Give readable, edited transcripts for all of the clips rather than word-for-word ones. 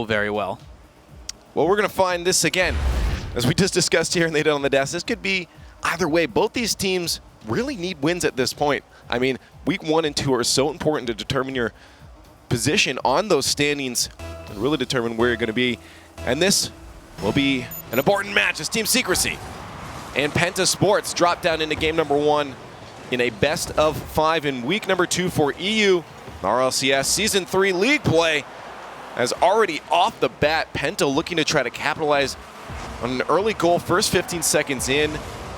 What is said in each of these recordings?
very well. Well, we're going to find this again. As we just discussed here and they did on the desk, this could be either way. Both these teams really need wins at this point. I mean, week 1 and 2 are so important to determine your position on those standings and really determine where you're going to be. And this will be an important match as Team Secrecy and PENTA eSports drop down into game number 1 in a best of 5 in week number 2 for EU RLCS Season 3 league play. As already off the bat, PENTA looking to try to capitalize on an early goal, first 15 seconds in.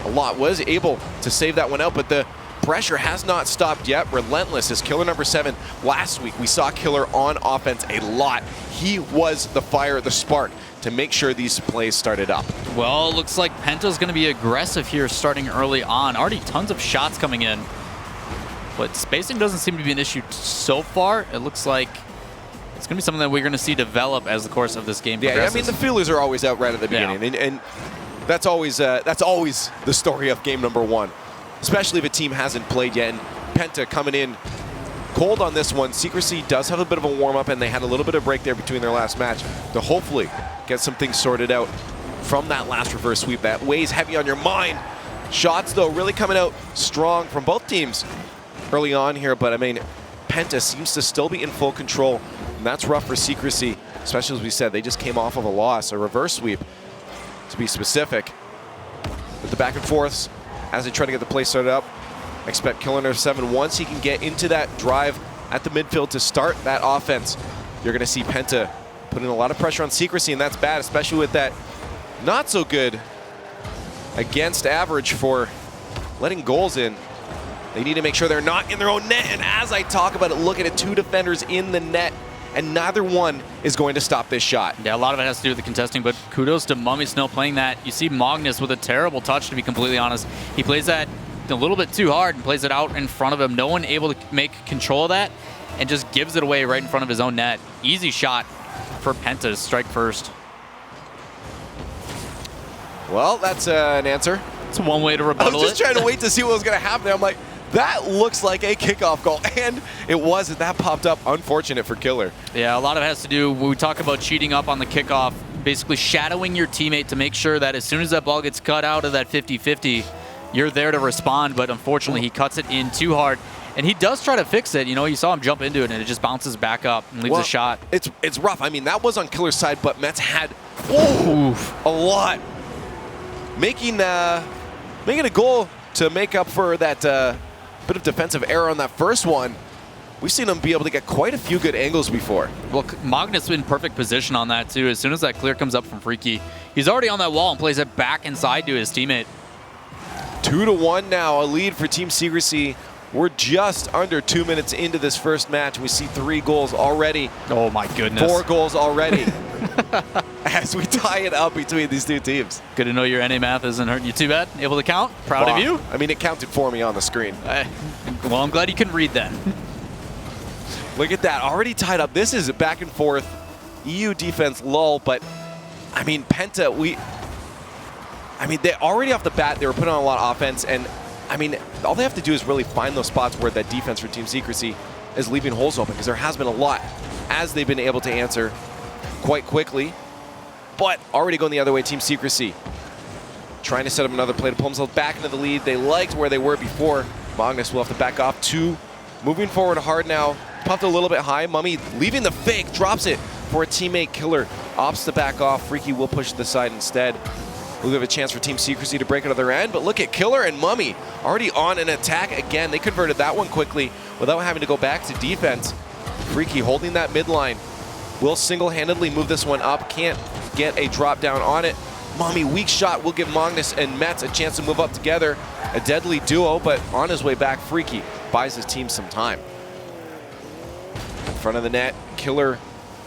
A lot was able to save that one out, but the pressure has not stopped yet. Relentless is killer number 7. Last week, we saw Killer on offense a lot. He was the fire, the spark to make sure these plays started up. Well, it looks like PENTA's going to be aggressive here starting early on. Already tons of shots coming in, but spacing doesn't seem to be an issue so far. It looks like it's going to be something that we're going to see develop as the course of this game progresses. Yeah, I mean, the feelers are always out right at the beginning, and that's always the story of game number 1, especially if a team hasn't played yet. And PENTA coming in cold on this one. Secrecy does have a bit of a warm-up, and they had a little bit of break there between their last match to hopefully get some things sorted out from that last reverse sweep. That weighs heavy on your mind. Shots, though, really coming out strong from both teams early on here, but I mean, PENTA seems to still be in full control, and that's rough for Secrecy, especially as we said, they just came off of a loss, a reverse sweep, to be specific. With the back and forths, as they try to get the play started up, I expect killer number 7, once he can get into that drive at the midfield to start that offense, you're going to see PENTA putting a lot of pressure on Secrecy, and that's bad, especially with that not so good against average for letting goals in. They need to make sure they're not in their own net, and as I talk about it, look at it, 2 defenders in the net, and neither one is going to stop this shot. Yeah, a lot of it has to do with the contesting, but kudos to Mummy Snow playing that. You see Magnus with a terrible touch, to be completely honest. He plays that a little bit too hard and plays it out in front of him. No one able to make control of that and just gives it away right in front of his own net. Easy shot for PENTA to strike first. Well, that's an answer. It's one way to rebuttal it. I was just trying to wait to see what was going to happen there. I'm like, that looks like a kickoff goal, and it wasn't. That popped up. Unfortunate for Killer. Yeah, a lot of it has to do, when we talk about cheating up on the kickoff, basically shadowing your teammate to make sure that as soon as that ball gets cut out of that 50-50, you're there to respond, but unfortunately he cuts it in too hard. And he does try to fix it. You know, you saw him jump into it, and it just bounces back up and leaves a shot. It's rough. I mean, that was on Killer's side, but Mets had a lot. Making a goal to make up for that bit of defensive error on that first one. We've seen him be able to get quite a few good angles before. Well, Magnus in perfect position on that, too. As soon as that clear comes up from Freaky, he's already on that wall and plays it back inside to his teammate. 2-1 now, a lead for Team Secrecy. We're just under 2 minutes into this first match. We see 3 goals already. Oh, my goodness. 4 goals already. As we tie it up between these two teams. Good to know your NA math isn't hurting you too bad. Able to count? Proud of you. I mean, it counted for me on the screen. Well, I'm glad you can read that. Look at that, already tied up. This is a back and forth. EU defense lull, but I mean, PENTA, they already off the bat, they were putting on a lot of offense, and I mean, all they have to do is really find those spots where that defense for Team Secrecy is leaving holes open, because there has been a lot as they've been able to answer quite quickly. But already going the other way, Team Secrecy trying to set up another play to pull themselves back into the lead. They liked where they were before. Magnus will have to back off. 2 moving forward hard now. Pumped a little bit high. Mummy leaving the fake, drops it for a teammate. Killer opts to back off. Freaky will push to the side instead. We'll have a chance for Team Secrecy to break it on their end, but look at Killer and Mummy already on an attack again. They converted that one quickly without having to go back to defense. Freaky holding that midline. Will single-handedly move this one up. Can't get a drop down on it. Mummy, weak shot, will give Magnus and Mets a chance to move up together. A deadly duo, but on his way back, Freaky buys his team some time. In front of the net, Killer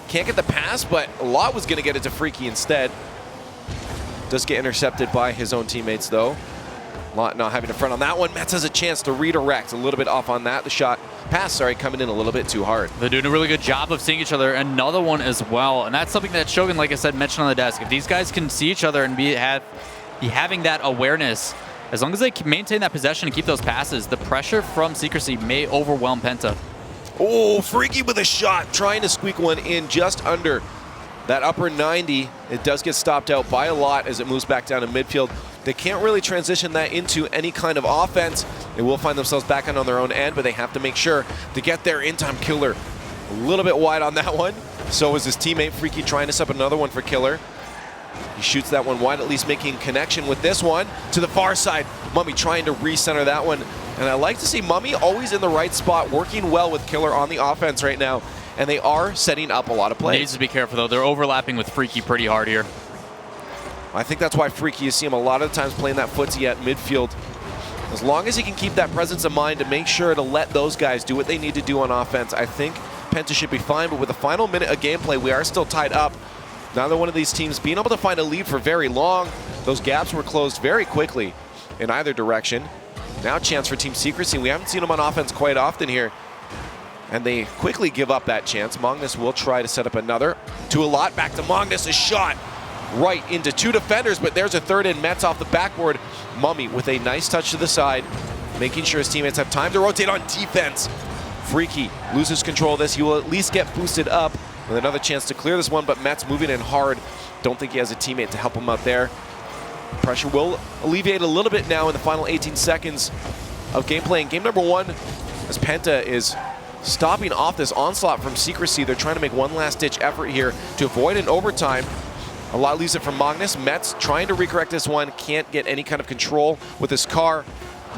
can't get the pass, but a lot was going to get it to Freaky instead. Does get intercepted by his own teammates, though. Lot not having a front on that one. Mets has a chance to redirect. A little bit off on that. The pass, coming in a little bit too hard. They're doing a really good job of seeing each other. Another one as well. And that's something that Shogun, like I said, mentioned on the desk. If these guys can see each other and be having that awareness, as long as they can maintain that possession and keep those passes, the pressure from Secrecy may overwhelm PENTA. Oh, Freaky with a shot, trying to squeak one in just under That upper 90, it does get stopped out by a lot as it moves back down to midfield. They can't really transition that into any kind of offense. They will find themselves back on their own end, but they have to make sure to get their in-time. Killer a little bit wide on that one. So is his teammate Freaky trying to set up another one for Killer. He shoots that one wide, at least making connection with this one. To the far side, Mummy trying to recenter that one. And I like to see Mummy always in the right spot, working well with Killer on the offense right now. And they are setting up a lot of plays. Needs to be careful, though. They're overlapping with Freaky pretty hard here. I think that's why Freaky, you see him a lot of the times playing that footsie at midfield. As long as he can keep that presence of mind to make sure to let those guys do what they need to do on offense, I think Penta should be fine. But with the final minute of gameplay, we are still tied up. Neither one of these teams being able to find a lead for very long. Those gaps were closed very quickly in either direction. Now a chance for Team Secrecy. We haven't seen them on offense quite often here. And they quickly give up that chance. Magnus will try to set up another. To a lot, back to Magnus, a shot right into two defenders, but there's a third in. Mets off the backboard. Mummy with a nice touch to the side, making sure his teammates have time to rotate on defense. Freaky loses control of this. He will at least get boosted up with another chance to clear this one, but Mets moving in hard. Don't think he has a teammate to help him out there. Pressure will alleviate a little bit now in the final 18 seconds of gameplay. In game number one, as Penta is stopping off this onslaught from Secrecy. They're trying to make one last-ditch effort here to avoid an overtime. A lot leaves it from Magnus. Mets trying to recorrect this one. Can't get any kind of control with his car.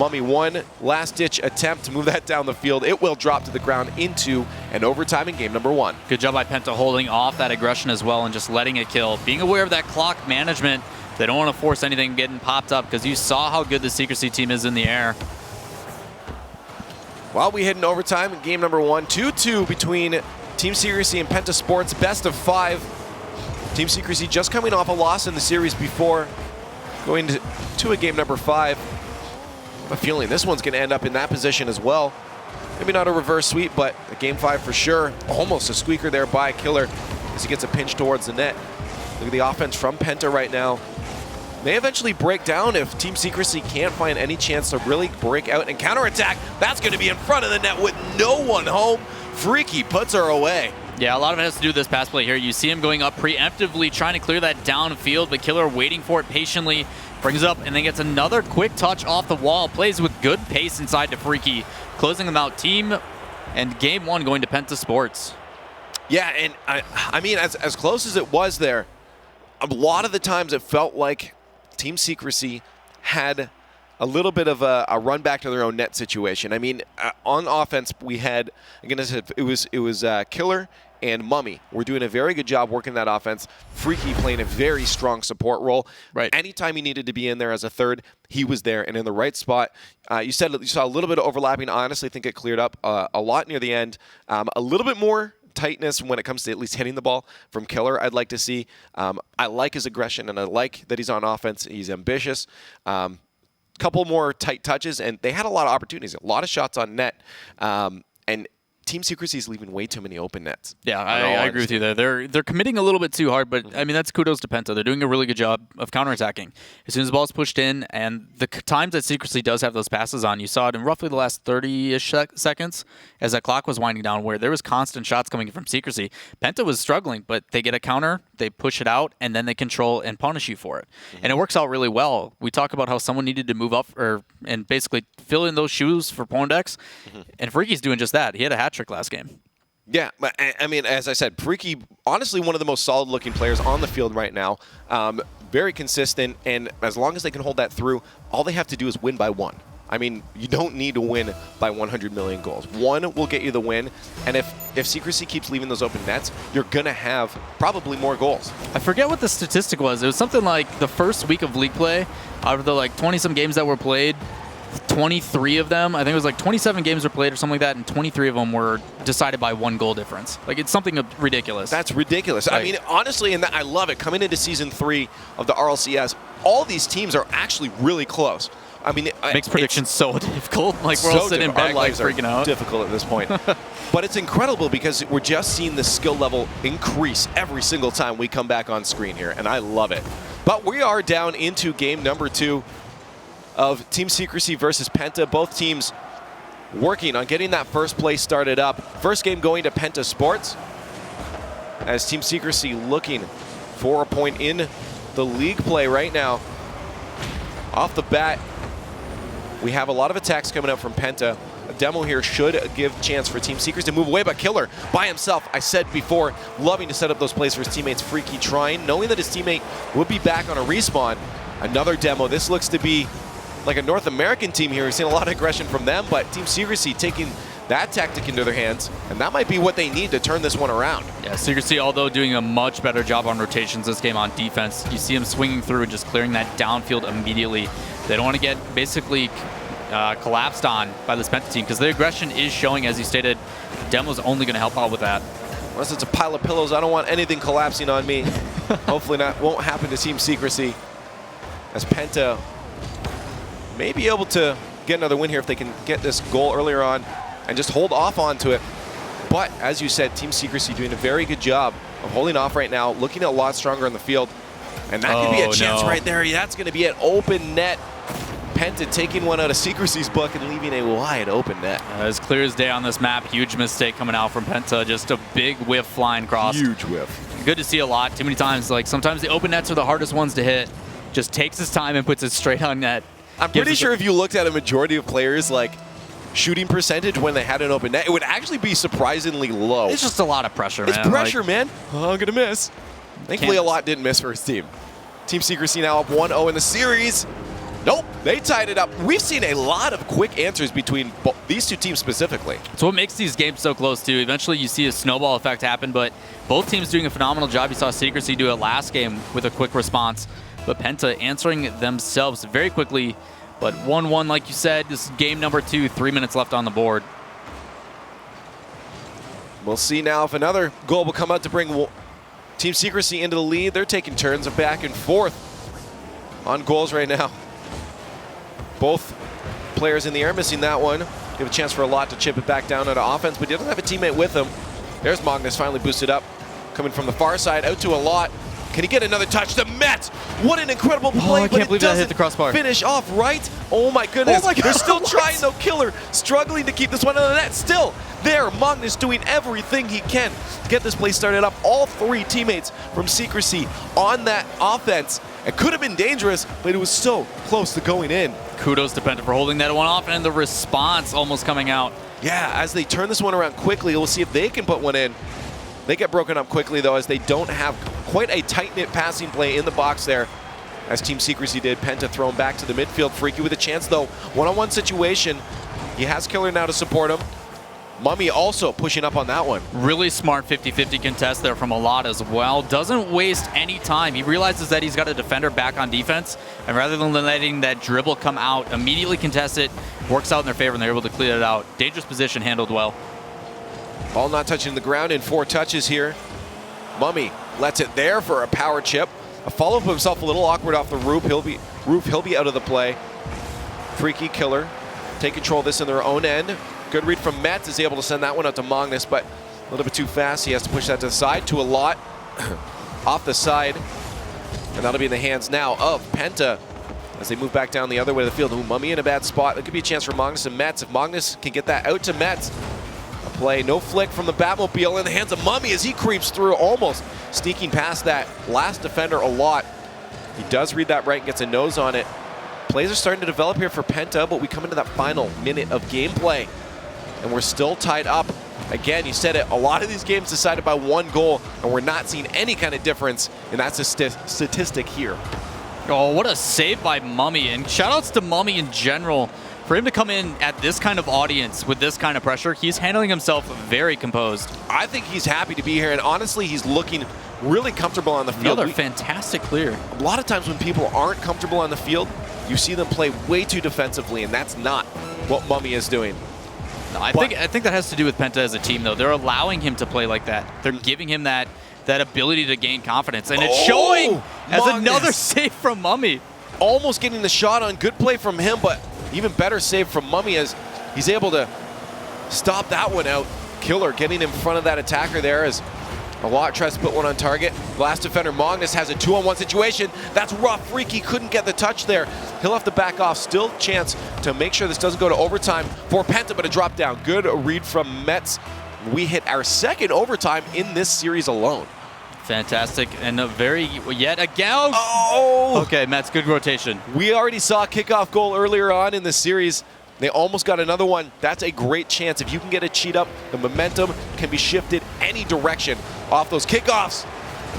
Mummy, one last-ditch attempt to move that down the field. It will drop to the ground into an overtime in game number one. Good job by Penta holding off that aggression as well and just letting it kill. Being aware of that clock management. They don't want to force anything getting popped up because you saw how good the Secrecy team is in the air. Well, we hit an overtime in game number one. 2-2 between Team Secrecy and Penta Esports. Best of 5. Team Secrecy just coming off a loss in the series before, going to a game number 5. I have a feeling this one's going to end up in that position as well. Maybe not a reverse sweep, but a game 5 for sure. Almost a squeaker there by Killer as he gets a pinch towards the net. Look at the offense from Penta right now. May eventually break down if Team Secrecy can't find any chance to really break out and counterattack. That's going to be in front of the net with no one home. Freaky puts her away. Yeah, a lot of it has to do with this pass play here. You see him going up preemptively, trying to clear that downfield, but Killer waiting for it patiently, brings it up, and then gets another quick touch off the wall. Plays with good pace inside to Freaky, closing them out. Team and game one going to Penta Esports. Yeah, and I mean, as close as it was there, a lot of the times it felt like Team Secrecy had a little bit of a run back to their own net situation. I mean, on offense, we had, again, it was Killer and Mummy. We're doing a very good job working that offense. Freaky playing a very strong support role. Right. Anytime he needed to be in there as a third, he was there and in the right spot. You said you saw a little bit of overlapping. I honestly think it cleared up a lot near the end. A little bit more tightness when it comes to at least hitting the ball from Killer I'd like to see. I like his aggression, and I like that he's on offense. He's ambitious. Couple more tight touches, and they had a lot of opportunities, a lot of shots on net. And Team Secrecy is leaving way too many open nets. Yeah, I agree with you there. They're committing a little bit too hard, but I mean, that's kudos to Penta. They're doing a really good job of counterattacking. As soon as the ball's pushed in, and the times that Secrecy does have those passes on, you saw it in roughly the last 30-ish seconds as that clock was winding down, where there was constant shots coming from Secrecy. Penta was struggling, but they get a counter, they push it out, and then they control and punish you for it. And it works out really well. We talk about how someone needed to move up and basically fill in those shoes for Pondex, and Freaky's doing just that. He had a hat trick last game. Yeah, I mean, as I said, Freaky, honestly, one of the most solid-looking players on the field right now. Very consistent, and as long as they can hold that through, all they have to do is win by 1. I mean, you don't need to win by 100 million goals. 1 will get you the win, and if Secrecy keeps leaving those open nets, you're going to have probably more goals. I forget what the statistic was. It was something like the first week of league play, out of the 20-some games that were played, 23 of them, I think it was 27 games were played or something like that, and 23 of them were decided by 1 goal difference. It's something ridiculous. That's ridiculous. Right. I mean, honestly, and I love it. Coming into Season 3 of the RLCS, all these teams are actually really close. I mean, makes predictions so difficult. We're all sitting back freaking out. Difficult at this point. But it's incredible because we're just seeing the skill level increase every single time we come back on screen here, and I love it. But we are down into game number 2 of Team Secrecy versus Penta. Both teams working on getting that first play started up. First game going to Penta Esports. as Team Secrecy looking for a point in the league play right now. Off the bat, we have a lot of attacks coming up from Penta. A demo here should give chance for Team Secrecy to move away, but Killer by himself, I said before, loving to set up those plays for his teammates. Freaky trying, knowing that his teammate would be back on a respawn. Another demo. This looks to be like a North American team here. We've seen a lot of aggression from them, but Team Secrecy taking that tactic into their hands, and that might be what they need to turn this one around. Yeah, Secrecy, although doing a much better job on rotations this game on defense, you see him swinging through and just clearing that downfield immediately. They don't want to get basically collapsed on by this Penta team because their aggression is showing, as you stated. Demo's only going to help out with that. Unless it's a pile of pillows, I don't want anything collapsing on me. Hopefully not. Won't happen to Team Secrecy, as Penta may be able to get another win here if they can get this goal earlier on and just hold off onto it. But as you said, Team Secrecy doing a very good job of holding off right now, looking a lot stronger on the field. And that could be a chance right there. That's going to be an open net. Penta taking one out of Secrecy's book and leaving a wide open net. As clear as day on this map. Huge mistake coming out from Penta. Just a big whiff flying across. Huge whiff. Good to see a lot. Too many times. Like sometimes the open nets are the hardest ones to hit. Just takes his time and puts it straight on net. I'm pretty sure if you looked at a majority of players, like shooting percentage when they had an open net, it would actually be surprisingly low. It's just a lot of pressure, man. It's pressure, man. Oh, I'm going to miss. Thankfully, a lot didn't miss for his team. Team Secrecy now up 1-0 in the series. Nope, they tied it up. We've seen a lot of quick answers between these two teams specifically. It's what makes these games so close, too. Eventually, you see a snowball effect happen, but both teams doing a phenomenal job. You saw Secrecy do it last game with a quick response, but Penta answering themselves very quickly. But 1-1, like you said, this is game number 2, 3 minutes left on the board. We'll see now if another goal will come out to bring Team Secrecy into the lead. They're taking turns of back and forth on goals right now. Both players in the air missing that one. Give a chance for a lot to chip it back down out of offense, but he doesn't have a teammate with him. There's Magnus finally boosted up. Coming from the far side, out to a lot. Can he get another touch? The Met! What an incredible play, I can't believe that hit the crossbar. Finish off right. Oh my goodness. Oh my God. They're still trying though. Killer struggling to keep this one out of the net. Still there, Magnus doing everything he can to get this play started up. All three teammates from Secrecy on that offense. It could have been dangerous, but it was so close to going in. Kudos to Penta for holding that one off, and the response almost coming out. Yeah, as they turn this one around quickly, we'll see if they can put one in. They get broken up quickly, though, as they don't have quite a tight-knit passing play in the box there, as Team Secrecy did. Penta thrown back to the midfield. Freaky with a chance, though. One-on-one situation. He has Killer now to support him. Mummy also pushing up on that one. Really smart 50-50 contest there from a lot as well. Doesn't waste any time. He realizes that he's got a defender back on defense, and rather than letting that dribble come out, immediately contest it. Works out in their favor, and they're able to clear it out. Dangerous position, handled well. Ball not touching the ground in 4 touches here. Mummy lets it there for a power chip. A follow-up of himself a little awkward off the roof. He'll be out of the play. Freaky Killer take control of this in their own end. Good read from Metz, is able to send that one out to Magnus, but a little bit too fast. He has to push that to the side, to a lot. Off the side. And that'll be in the hands now of Penta as they move back down the other way of the field. Ooh, Mummy in a bad spot. There could be a chance for Magnus and Metz. If Magnus can get that out to Metz. A play, no flick from the Batmobile in the hands of Mummy as he creeps through, almost sneaking past that last defender a lot. He does read that right and gets a nose on it. Plays are starting to develop here for Penta, but we come into that final minute of gameplay. And we're still tied up. Again, you said it, a lot of these games decided by 1 goal, and we're not seeing any kind of difference, and that's a statistic here. Oh, what a save by Mummy, and shout-outs to Mummy in general. For him to come in at this kind of audience with this kind of pressure, he's handling himself very composed. I think he's happy to be here, and honestly, he's looking really comfortable on the field. Another fantastic clear. A lot of times when people aren't comfortable on the field, you see them play way too defensively, and that's not what Mummy is doing. No, I think that has to do with Penta as a team, though. They're allowing him to play like that. They're giving him that ability to gain confidence, and it's showing as another save from Mummy. Almost getting the shot on. Good play from him, but even better save from Mummy as he's able to stop that one out. Killer getting in front of that attacker there as a lot tries to put one on target. Last defender, Magnus, has a 2-on-1 situation. That's rough. Freaky couldn't get the touch there. He'll have to back off. Still chance to make sure this doesn't go to overtime for Penta, but a drop down. Good read from Metz We hit our second overtime in this series alone. Fantastic, and a very, yet again. Oh! Okay, Matt's good rotation. We already saw a kickoff goal earlier on in the series. They almost got another one. That's a great chance. If you can get a cheat up, the momentum can be shifted any direction off those kickoffs.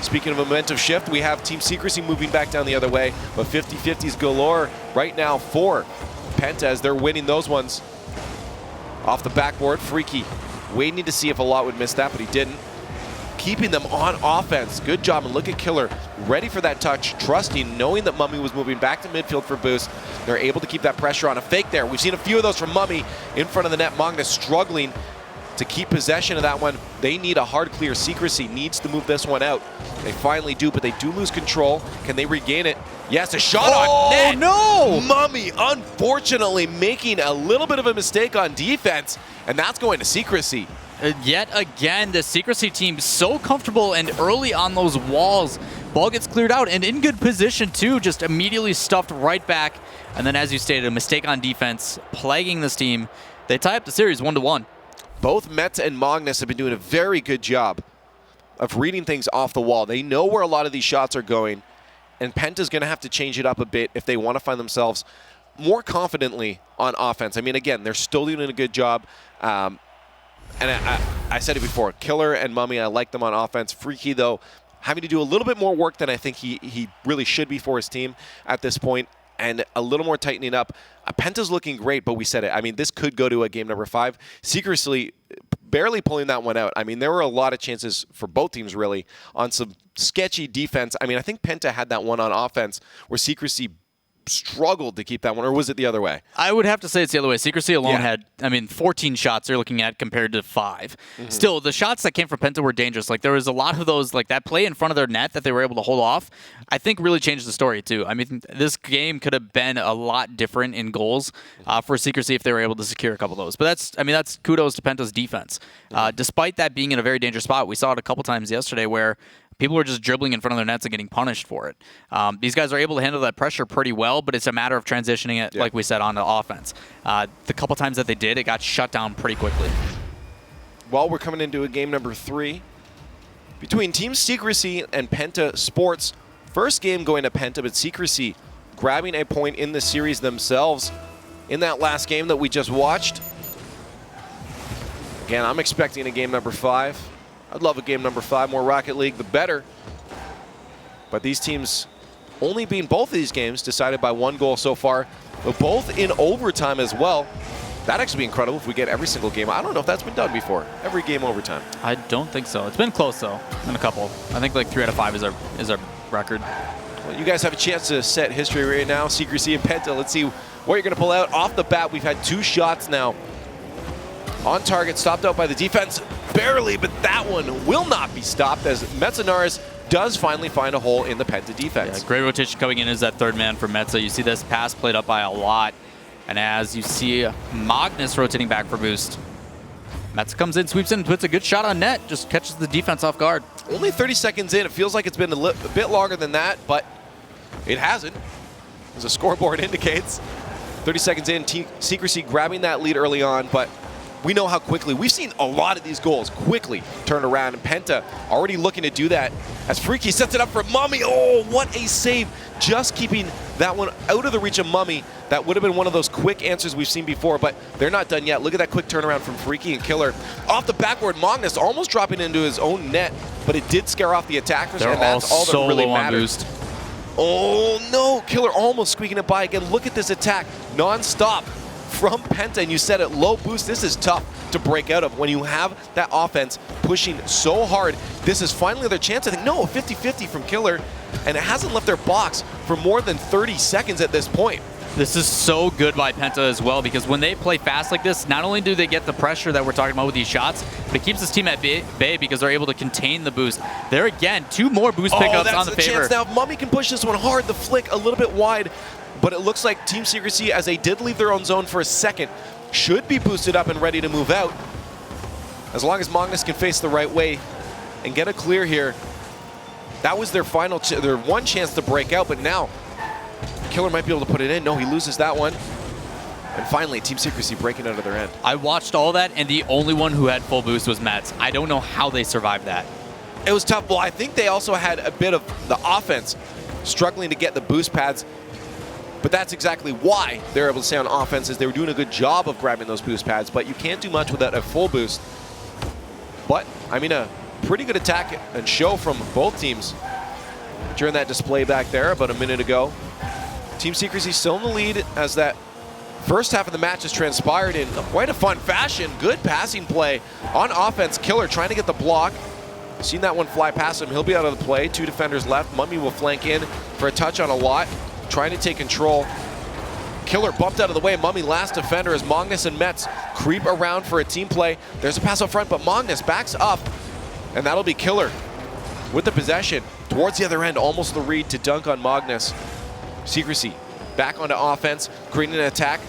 Speaking of momentum shift, we have Team Secrecy moving back down the other way, but 50-50s galore right now for Penta as they're winning those ones. Off the backboard, Freaky waiting to see if Alot would miss that, but he didn't. Keeping them on offense. Good job, and look at Killer, ready for that touch, trusting, knowing that Mummy was moving back to midfield for boost. They're able to keep that pressure on. A fake there. We've seen a few of those from Mummy in front of the net. Magnus struggling to keep possession of that one. They need a hard clear. Secrecy needs to move this one out. They finally do, but they do lose control. Can they regain it? Yes, a shot on net. No! Mummy, unfortunately, making a little bit of a mistake on defense, and that's going to Secrecy. Yet again, the Secrecy team so comfortable and early on those walls. Ball gets cleared out and in good position too, just immediately stuffed right back. And then, as you stated, a mistake on defense plaguing this team. They tie up the series 1-1. Both Mets and Magnus have been doing a very good job of reading things off the wall. They know where a lot of these shots are going, and Penta's going to have to change it up a bit if they want to find themselves more confidently on offense. I mean, again, they're still doing a good job. And I said it before, Killer and Mummy, I like them on offense. Freaky, though, having to do a little bit more work than I think he really should be for his team at this point, and a little more tightening up. Penta's looking great, but we said it. I mean, this could go to a game number 5. Secrecy barely pulling that one out. I mean, there were a lot of chances for both teams, really, on some sketchy defense. I mean, I think Penta had that one on offense where Secrecy struggled to keep that one, or was it the other way? I would have to say it's the other way. Secrecy alone had, 14 shots they're looking at compared to 5. Still, the shots that came from Penta were dangerous. Like, there was a lot of those, like that play in front of their net that they were able to hold off, I think really changed the story, too. I mean, this game could have been a lot different in goals for Secrecy if they were able to secure a couple of those. But that's kudos to Penta's defense. Despite that being in a very dangerous spot, we saw it a couple times yesterday where people were just dribbling in front of their nets and getting punished for it. These guys are able to handle that pressure pretty well, but it's a matter of transitioning it, like we said, onto offense. The couple times that they did, it got shut down pretty quickly. Well, we're coming into a game number 3 between Team Secrecy and Penta eSports. First game going to Penta, but Secrecy grabbing a point in the series themselves in that last game that we just watched. Again, I'm expecting a game number 5. I'd love a game number 5, more Rocket League, the better. But these teams only being both of these games decided by 1 goal so far, but both in overtime as well. That'd actually be incredible if we get every single game. I don't know if that's been done before. Every game overtime. I don't think so. It's been close, though, in a couple. I think like 3 out of 5 is our record. Well, you guys have a chance to set history right now. Secrecy and Penta. Let's see what you're going to pull out. Off the bat, we've had 2 shots now. On target, stopped out by the defense. Barely, but that one will not be stopped as Metzenaars does finally find a hole in the Penta defense. Yeah, great rotation coming in as that third man for Metza. You see this pass played up by Alot. And as you see Magnus rotating back for boost, Metza comes in, sweeps in, and puts a good shot on net. Just catches the defense off guard. Only 30 seconds in. It feels like it's been a bit longer than that, but it hasn't, as the scoreboard indicates. 30 seconds in, Secrecy grabbing that lead early on, but we know how quickly. We've seen a lot of these goals quickly turn around, and Penta already looking to do that as Freaky sets it up for Mummy. Oh, what a save. Just keeping that one out of the reach of Mummy. That would have been one of those quick answers we've seen before, but they're not done yet. Look at that quick turnaround from Freaky and Killer. Off the backward, Magnus almost dropping into his own net, but it did scare off the attackers, and that's all that really matters. Oh, no. Killer almost squeaking it by again. Look at this attack non-stop from Penta, and you said it, low boost. This is tough to break out of when you have that offense pushing so hard. This is finally their chance. I think, no, 50-50 from Killer, and it hasn't left their box for more than 30 seconds at this point. This is so good by Penta as well, because when they play fast like this, not only do they get the pressure that we're talking about with these shots, but it keeps this team at bay because they're able to contain the boost. There again, 2 more boost pickups on the favor. Chance now. Mummy can push this one hard. The flick a little bit wide, but it looks like Team Secrecy, as they did leave their own zone for a second, should be boosted up and ready to move out. As long as Magnus can face the right way and get a clear here. That was their final, their one chance to break out, but now Killer might be able to put it in. No, he loses that one. And finally, Team Secrecy breaking out of their end. I watched all that, and the only one who had full boost was Mets. I don't know how they survived that. It was tough. Well, I think they also had a bit of the offense struggling to get the boost pads. But that's exactly why they're able to stay on offense, is they were doing a good job of grabbing those boost pads. But you can't do much without a full boost. But, I mean, a pretty good attack and show from both teams during that display back there about a minute ago. Team Secrecy still in the lead as that first half of the match has transpired in quite a fun fashion. Good passing play on offense. Killer trying to get the block. Seen that one fly past him. He'll be out of the play. 2 defenders left. Mummy will flank in for a touch on a lot. Trying to take control. Killer bumped out of the way. Mummy last defender as Magnus and Mets creep around for a team play. There's a pass up front, but Magnus backs up. And that'll be Killer with the possession. Towards the other end, almost the read to dunk on Magnus. Secrecy back onto offense, creating an attack.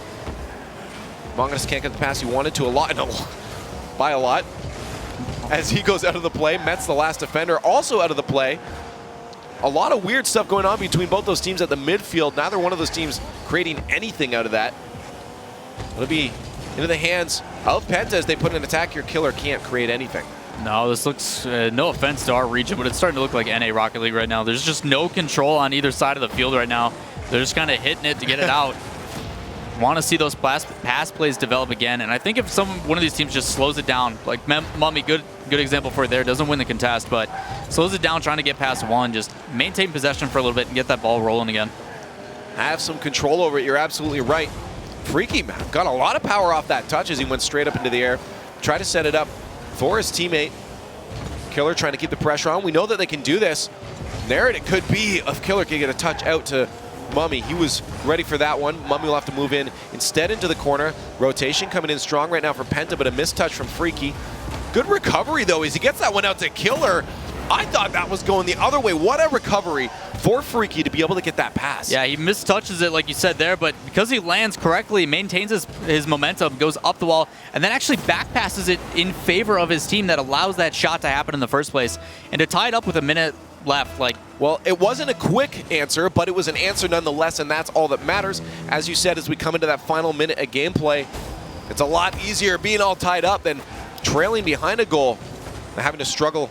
Magnus can't get the pass he wanted to by a lot. As he goes out of the play, Mets, the last defender, also out of the play. A lot of weird stuff going on between both those teams at the midfield. Neither one of those teams creating anything out of that. It'll be into the hands of Penta as they put an attack here. Killer can't create anything. No, this looks, no offense to our region, but it's starting to look like NA Rocket League right now. There's just no control on either side of the field right now. They're just kind of hitting it to get it out. Want to see those pass plays develop again, and I think if one of these teams just slows it down, like Mummy, good example for it there, doesn't win the contest, but slows it down trying to get past one, just maintain possession for a little bit and get that ball rolling again. Have some control over it, you're absolutely right. Freaky got a lot of power off that touch as he went straight up into the air. Try to set it up for his teammate. Killer trying to keep the pressure on. We know that they can do this. There it could be if Killer can get a touch out to Mummy. He was ready for that one. Mummy will have to move in instead into the corner. Rotation coming in strong right now for Penta, but a missed touch from Freaky. Good recovery, though, as he gets that one out to Killer. I thought that was going the other way. What a recovery for Freaky to be able to get that pass. Yeah, he mistouches it like you said there, but because he lands correctly, maintains his momentum, goes up the wall, and then actually back passes it in favor of his team that allows that shot to happen in the first place. And to tie it up with a minute left, like... Well, it wasn't a quick answer, but it was an answer nonetheless, and that's all that matters. As you said, as we come into that final minute of gameplay, it's a lot easier being all tied up than trailing behind a goal and having to struggle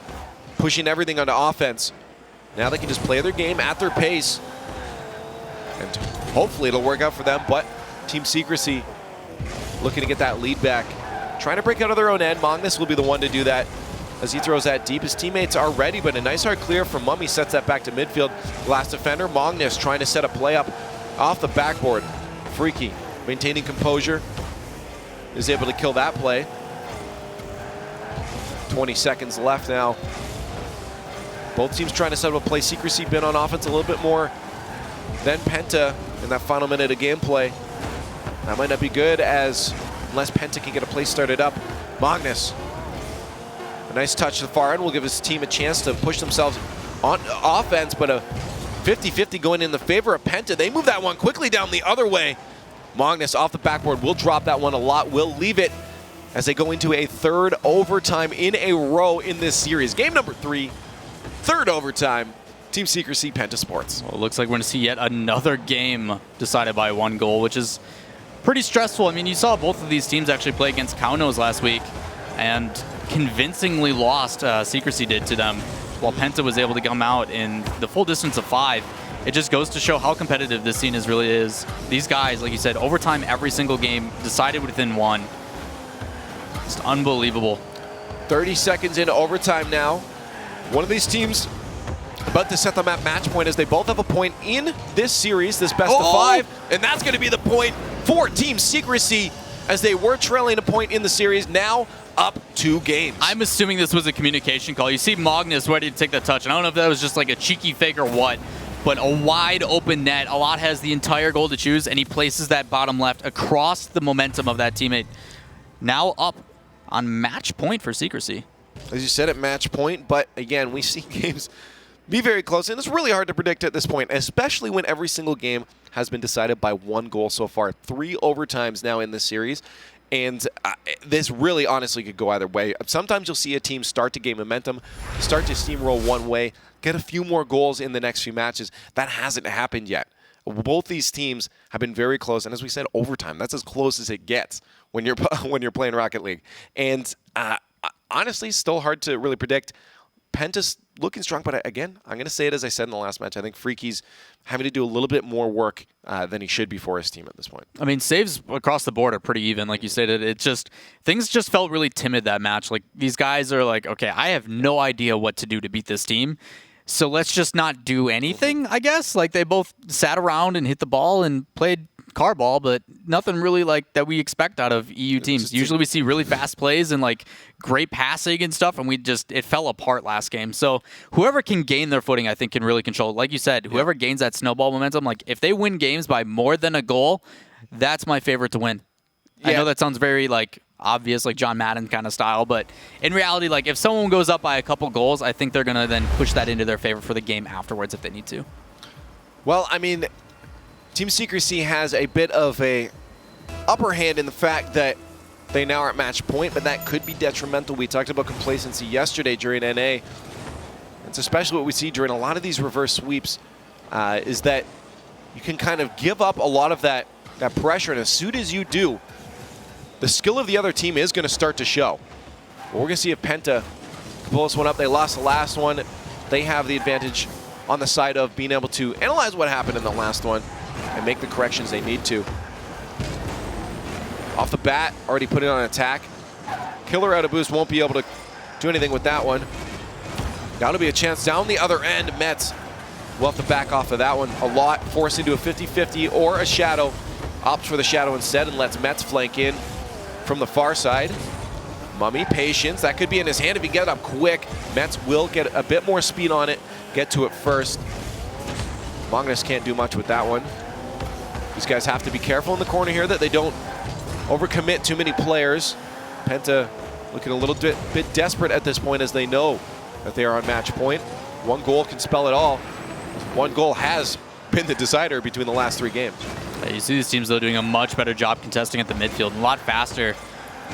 pushing everything onto offense. Now they can just play their game at their pace, and hopefully it'll work out for them, but Team Secrecy looking to get that lead back. Trying to break out of their own end. Magnus will be the one to do that as he throws that deep. His teammates are ready, but a nice hard clear from Mummy sets that back to midfield. Last defender, Magnus trying to set a play up off the backboard. Freaky maintaining composure, is able to kill that play. 20 seconds left now. Both teams trying to set up a play. Secrecy been on offense a little bit more than Penta in that final minute of gameplay. That might not be good unless Penta can get a play started up. Magnus, a nice touch to the far end will give his team a chance to push themselves on offense, but a 50-50 going in the favor of Penta. They move that one quickly down the other way. Magnus off the backboard will drop that one a lot, will leave it as they go into a third overtime in a row in this series. Game number 3. Third overtime, Team Secrecy, PENTA eSports. Well, it looks like we're going to see yet another game decided by one goal, which is pretty stressful. I mean, you saw both of these teams actually play against Kaunos last week and convincingly lost, Secrecy did to them, while Penta was able to come out in the full distance of 5. It just goes to show how competitive this scene really is. These guys, like you said, overtime every single game, decided within 1. Just unbelievable. 30 seconds into overtime now. One of these teams about to set them at match point as they both have a point in this series, this best of 5. And that's going to be the point for Team Secrecy as they were trailing a point in the series, now up 2 games. I'm assuming this was a communication call. You see Magnus ready to take that touch, and I don't know if that was just like a cheeky fake or what, but a wide open net. Alot has the entire goal to choose, and he places that bottom left across the momentum of that teammate. Now up on match point for Secrecy. As you said, at match point, but again, we see games be very close, and it's really hard to predict at this point, especially when every single game has been decided by 1 goal so far. 3 overtimes now in this series, and this really honestly could go either way. Sometimes you'll see a team start to gain momentum, start to steamroll one way, get a few more goals in the next few matches. That hasn't happened yet. Both these teams have been very close, and as we said, overtime. That's as close as it gets when you're playing Rocket League. And honestly, still hard to really predict. Penta's looking strong, but again, I'm going to say it as I said in the last match. I think Freaky's having to do a little bit more work than he should be for his team at this point. I mean, saves across the board are pretty even, like you said. Things just felt really timid that match. Like, these guys are like, okay, I have no idea what to do to beat this team, so let's just not do anything, I guess. Like, they both sat around and hit the ball and played car ball, but nothing really like that we expect out of EU teams. Usually we see really fast plays and like great passing and stuff, and it fell apart last game. So whoever can gain their footing, I think, can really control. Like you said, whoever gains that snowball momentum, like if they win games by more than a goal, that's my favorite to win. Yeah. I know that sounds very like obvious, like John Madden kind of style, but in reality, like if someone goes up by a couple goals, I think they're gonna then push that into their favor for the game afterwards if they need to. Well, I mean, Team Secrecy has a bit of a upper hand in the fact that they now are at match point, but that could be detrimental. We talked about complacency yesterday during NA. It's especially what we see during a lot of these reverse sweeps, is that you can kind of give up a lot of that pressure, and as soon as you do, the skill of the other team is going to start to show. Well, we're going to see if Penta can pull this one up. They lost the last one. They have the advantage on the side of being able to analyze what happened in the last one and make the corrections they need to. Off the bat, already put it on attack. Killer out of boost, won't be able to do anything with that one. That'll be a chance down the other end. Mets will have to back off of that one a lot, force into a 50-50 or a shadow. Opts for the shadow instead and lets Mets flank in from the far side. Mummy, patience. That could be in his hand if he gets up quick. Mets will get a bit more speed on it, get to it first. Magnus can't do much with that one. These guys have to be careful in the corner here that they don't overcommit too many players. Penta looking a little bit desperate at this point as they know that they are on match point. One goal can spell it all. One goal has been the decider between the last 3 games. Yeah, you see these teams, though, doing a much better job contesting at the midfield. A lot faster.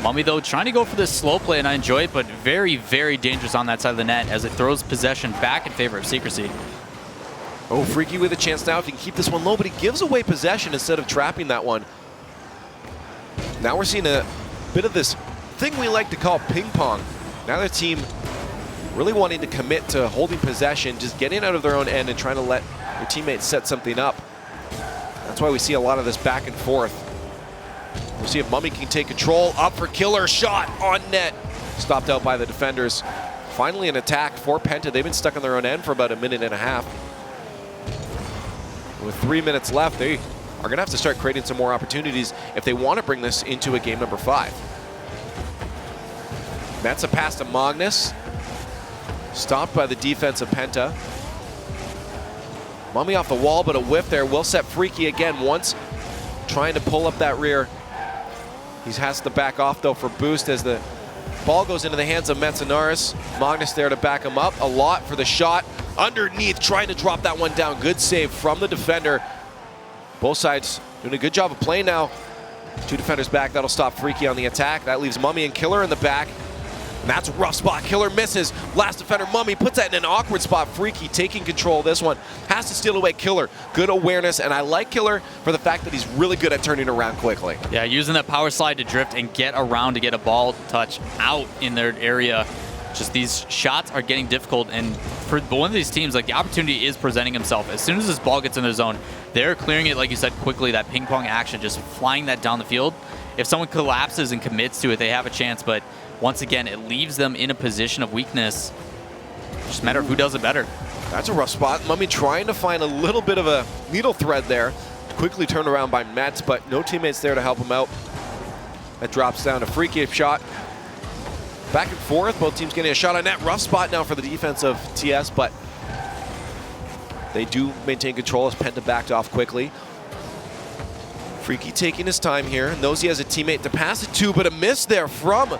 Mummy, though, trying to go for this slow play, and I enjoy it, but very, very dangerous on that side of the net as it throws possession back in favor of Secrecy. Oh, Freaky with a chance now if he can keep this one low, but he gives away possession instead of trapping that one. Now we're seeing a bit of this thing we like to call ping pong. Now the team really wanting to commit to holding possession, just getting out of their own end and trying to let their teammates set something up. That's why we see a lot of this back and forth. We'll see if Mummy can take control. Up for Killer, shot on net. Stopped out by the defenders. Finally an attack for Penta. They've been stuck on their own end for about a minute and a half. With 3 minutes left, they are going to have to start creating some more opportunities if they want to bring this into a game number 5. That's a pass to Magnus. Stopped by the defense of Penta. Mummy off the wall, but a whiff there will set Freaky again once. Trying to pull up that rear. He has to back off, though, for boost as the ball goes into the hands of Metzenaris. Magnus there to back him up. A lot for the shot. Underneath, trying to drop that one down. Good save from the defender. Both sides doing a good job of playing now. 2 defenders back. That'll stop Freaky on the attack. That leaves Mummy and Killer in the back. And that's a rough spot. Killer misses. Last defender, Mummy, puts that in an awkward spot. Freaky taking control of this one. Has to steal away Killer. Good awareness, and I like Killer for the fact that he's really good at turning around quickly. Yeah, using that power slide to drift and get around to get a ball touch out in their area. Just these shots are getting difficult, and for one of these teams, like, the opportunity is presenting himself. As soon as this ball gets in their zone, they're clearing it, like you said, quickly. That ping pong action, just flying that down the field. If someone collapses and commits to it, they have a chance, but once again, it leaves them in a position of weakness. Just a matter of who does it better. That's a rough spot. Mummy trying to find a little bit of a needle thread there. Quickly turned around by Mets, but no teammates there to help him out. That drops down a Freaky shot. Back and forth, both teams getting a shot on net. Rough spot now for the defense of TS, but they do maintain control as Penta backed off quickly. Freaky taking his time here. Knows he has a teammate to pass it to, but a miss there from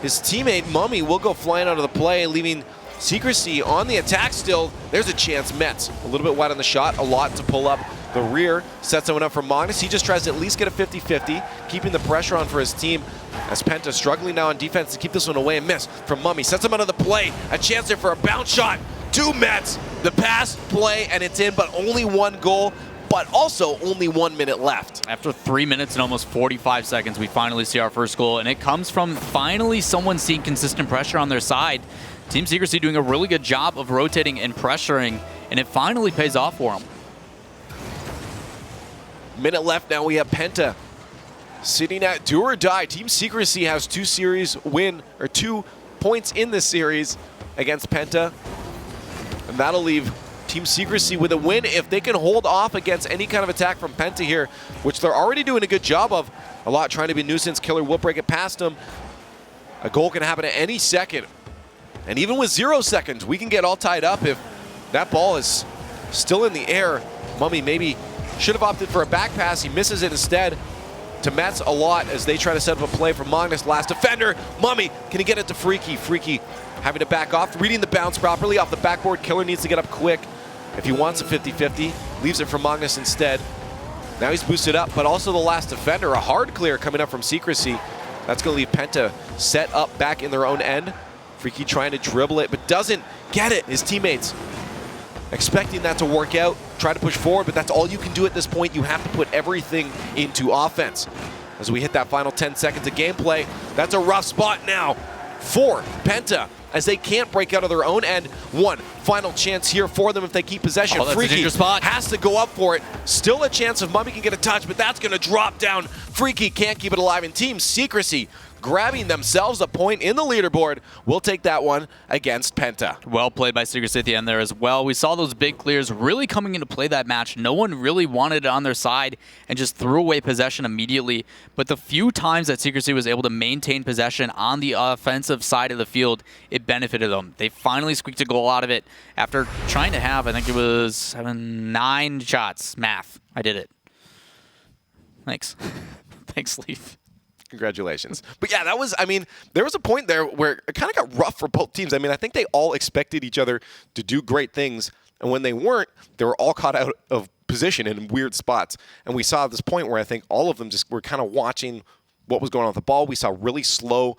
his teammate. Mummy will go flying out of the play, leaving Secrecy on the attack still. There's a chance. Mets a little bit wide on the shot. A lot to pull up the rear. Sets someone up for Magnus. He just tries to at least get a 50-50, keeping the pressure on for his team. As Penta struggling now on defense to keep this one away. And miss from Mummy. Sets him out of the play. A chance there for a bounce shot. 2 Mets. The pass, play, and it's in, but only 1 goal. but also only 1 minute left. After 3 minutes and almost 45 seconds, we finally see our first goal, and it comes from finally someone seeing consistent pressure on their side. Team Secrecy doing a really good job of rotating and pressuring, and it finally pays off for them. Minute left now. We have Penta sitting at do or die. Team Secrecy has 2 points in this series against Penta, and that'll leave Team Secrecy with a win if they can hold off against any kind of attack from Penta here, which they're already doing a good job of. A lot trying to be a nuisance. Killer will break it past them. A goal can happen at any second. And even with 0 seconds, we can get all tied up if that ball is still in the air. Mummy maybe should have opted for a back pass. He misses it instead to Mets a lot as they try to set up a play for Magnus. Last defender. Mummy, can he get it to Freaky? Freaky having to back off, reading the bounce properly off the backboard. Killer needs to get up quick if he wants a 50-50. Leaves it for Magnus instead. Now he's boosted up, but also the last defender. A hard clear coming up from Secrecy. That's going to leave Penta set up back in their own end. Freaky trying to dribble it, but doesn't get it. His teammates expecting that to work out, try to push forward, but that's all you can do at this point. You have to put everything into offense. As we hit that final 10 seconds of gameplay, that's a rough spot now for Penta, as they can't break out of their own end. One final chance here for them if they keep possession. Freaky has to go up for it. Still a chance if Mummy can get a touch, but that's going to drop down. Freaky can't keep it alive, and Team Secrecy grabbing themselves a point in the leaderboard. We'll take that one against Penta. Well played by Secrecy at the end there as well. We saw those big clears really coming into play that match. No one really wanted it on their side and just threw away possession immediately. But the few times that Secrecy was able to maintain possession on the offensive side of the field, it benefited them. They finally squeaked a goal out of it after trying to have, I think it was 9 shots. Math. I did it. Thanks. Thanks, Leaf. Congratulations. But yeah, that was, I mean, there was a point there where it kind of got rough for both teams. I mean, I think they all expected each other to do great things, and when they weren't, they were all caught out of position in weird spots. And we saw this point where I think all of them just were kind of watching what was going on with the ball. We saw really slow